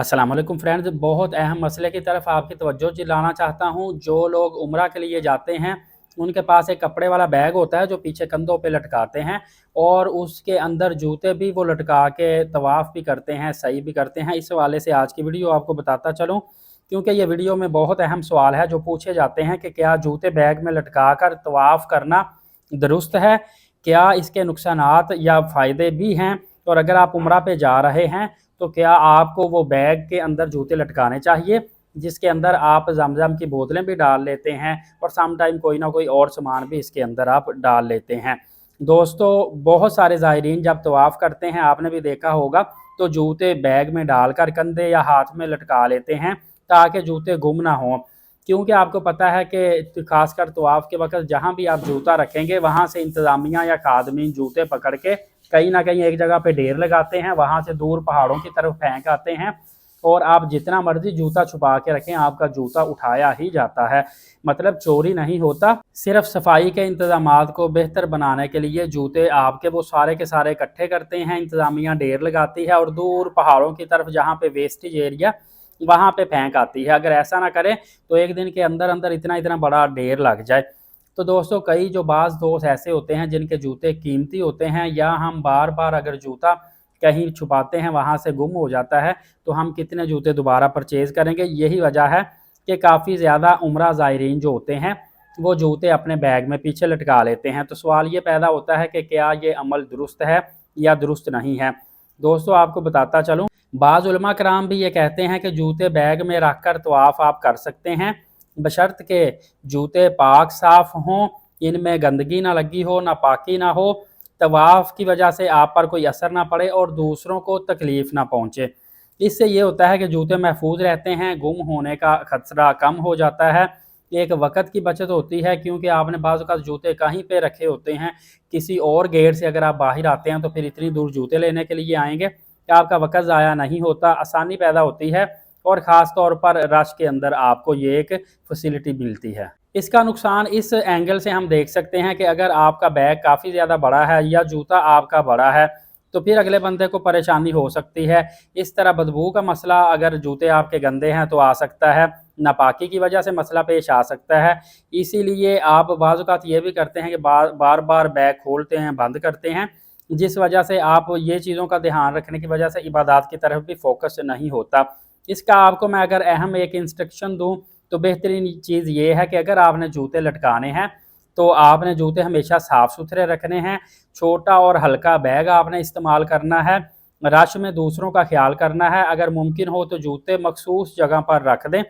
अस्सलाम वालेकुम फ्रेंड्स, बहुत अहम मसले की तरफ आपकी तवज्जो दिलाना चाहता हूँ। जो लोग उम्रा के लिए जाते हैं उनके पास एक कपड़े वाला बैग होता है जो पीछे कंधों पे लटकाते हैं, और उसके अंदर जूते भी वो लटका के तवाफ़ भी करते हैं, सही भी करते हैं। इस हवाले से आज की वीडियो आपको बताता चलूँ, क्योंकि ये वीडियो में बहुत अहम सवाल है जो पूछे जाते हैं कि क्या जूते बैग में लटका कर तवाफ़ करना दुरुस्त है, क्या इसके नुकसानात या फ़ायदे भी हैं, और अगर आप उम्रा पे जा रहे हैं तो क्या आपको वो बैग के अंदर जूते लटकाने चाहिए जिसके अंदर आप ज़मज़म की बोतलें भी डाल लेते हैं और सम टाइम कोई ना कोई और सामान भी इसके अंदर आप डाल लेते हैं। दोस्तों, बहुत सारे ज़ायरीन जब तवाफ़ करते हैं, आपने भी देखा होगा, तो जूते बैग में डालकर कंधे या हाथ में लटका लेते हैं ताकि जूते गुम ना हों। क्योंकि आपको पता है कि खासकर तवाफ़ के वक़्त जहाँ भी आप जूता रखेंगे वहाँ से इंतज़ामिया या खादमीन जूते पकड़ के कहीं ना कहीं एक जगह पे ढेर लगाते हैं, वहाँ से दूर पहाड़ों की तरफ फेंक आते हैं, और आप जितना मर्जी जूता छुपा के रखें आपका जूता उठाया ही जाता है। मतलब चोरी नहीं होता। सिर्फ सफाई के इंतजामात को बेहतर बनाने के लिए जूते आपके वो सारे के सारे इकट्ठे करते हैं, इंतजामिया ढेर लगाती है और दूर पहाड़ों की तरफ जहाँ पे वेस्टेज एरिया वहाँ पे फेंक आती है। अगर ऐसा ना करें तो एक दिन के अंदर अंदर इतना इतना बड़ा ढेर लग जाए। तो दोस्तों, कई जो बाज़ दोस्त ऐसे होते हैं जिनके जूते कीमती होते हैं, या हम बार बार अगर जूता कहीं छुपाते हैं वहाँ से गुम हो जाता है तो हम कितने जूते दोबारा परचेज़ करेंगे। यही वजह है कि काफ़ी ज़्यादा उम्रा ज़ायरीन जो होते हैं वो जूते अपने बैग में पीछे लटका लेते हैं। तो सवाल ये पैदा होता है कि क्या ये अमल दुरुस्त है या दुरुस्त नहीं है। दोस्तों, आपको बताता चलूँ, बाज़ उलमा कराम भी ये कहते हैं कि जूते बैग में रख कर तवाफ़ आप कर सकते हैं, बशर्त के जूते पाक साफ़ हों, इनमें गंदगी ना लगी हो, ना पाकी ना हो, तवाफ़ की वजह से आप पर कोई असर ना पड़े और दूसरों को तकलीफ़ ना पहुँचे। इससे ये होता है कि जूते महफूज रहते हैं, गुम होने का खतरा कम हो जाता है, एक वक़्त की बचत होती है, क्योंकि आपने बाज़ औक़ात जूते कहीं पे रखे होते हैं, किसी और गेट से अगर आप बाहर आते हैं तो फिर इतनी दूर जूते लेने के लिए आएँगे कि आपका वक़्त ज़ाया नहीं होता, आसानी पैदा होती है, और ख़ास तौर पर रश के अंदर आपको ये एक फैसिलिटी मिलती है। इसका नुकसान इस एंगल से हम देख सकते हैं कि अगर आपका बैग काफ़ी ज़्यादा बड़ा है या जूता आपका बड़ा है तो फिर अगले बंदे को परेशानी हो सकती है। इस तरह बदबू का मसला अगर जूते आपके गंदे हैं तो आ सकता है, नापाकी की वजह से मसला पेश आ सकता है। इसीलिए आप बाज़ औक़ात ये भी करते हैं कि बार बार बैग खोलते हैं, बंद करते हैं, जिस वजह से आप ये चीज़ों का ध्यान रखने की वजह से इबादत की तरफ भी फोकस नहीं होता। इसका आपको मैं अगर अहम एक इंस्ट्रक्शन दूँ तो बेहतरीन चीज़ ये है कि अगर आपने जूते लटकाने हैं तो आपने जूते हमेशा साफ़ सुथरे रखने हैं, छोटा और हल्का बैग आपने इस्तेमाल करना है, रश में दूसरों का ख्याल करना है, अगर मुमकिन हो तो जूते मखसूस जगह पर रख दें।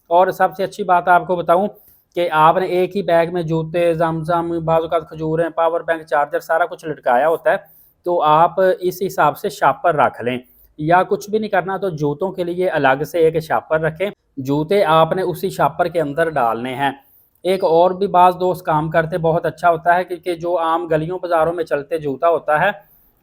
और सबसे अच्छी बात आपको बताऊं कि आपने एक ही बैग में जूते, ज़मज़म, बाज़ औक़ात खजूरें, पावर बैंक, चार्जर सारा कुछ लटकाया होता है, तो आप इस हिसाब से शापर रख लें, या कुछ भी नहीं करना तो जूतों के लिए अलग से एक शापर रखें, जूते आपने उसी शापर के अंदर डालने हैं। एक और भी बाज़ दोस्त काम करते बहुत अच्छा होता है, क्योंकि जो आम गलियों बाज़ारों में चलते जूता होता है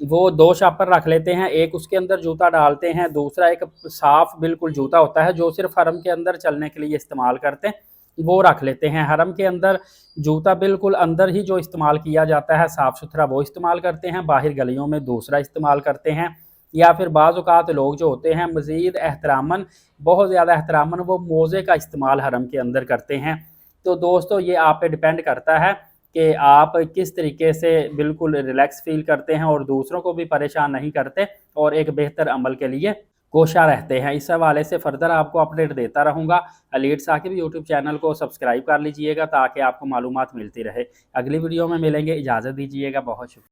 वो दो शापर रख लेते हैं, एक उसके अंदर जूता डालते हैं, दूसरा एक साफ़ बिल्कुल जूता होता है जो सिर्फ हरम के अंदर चलने के लिए इस्तेमाल करते हैं, वो रख लेते हैं। हरम के अंदर जूता बिल्कुल अंदर ही जो इस्तेमाल किया जाता है साफ़ सुथरा वो इस्तेमाल करते हैं, बाहर गलियों में दूसरा इस्तेमाल करते हैं। या फिर बाज़ औक़ात लोग जो होते हैं मज़ीद एहतरामन, बहुत ज़्यादा एहतरामन, वो मोज़े का इस्तेमाल हरम के अंदर करते हैं। तो दोस्तों, ये आप पे डिपेंड करता है कि आप किस तरीके से बिल्कुल रिलैक्स फ़ील करते हैं और दूसरों को भी परेशान नहीं करते और एक बेहतर अमल के लिए कोशा रहते हैं। इस हवाले से फ़र्दर आपको अपडेट देता रहूँगा। एलीट साकिब यूट्यूब चैनल को सब्सक्राइब कर लीजिएगा ताकि आपको मालूमात मिलती रहे। अगली वीडियो में मिलेंगे, इजाज़त दीजिएगा, बहुत शुक्रिया।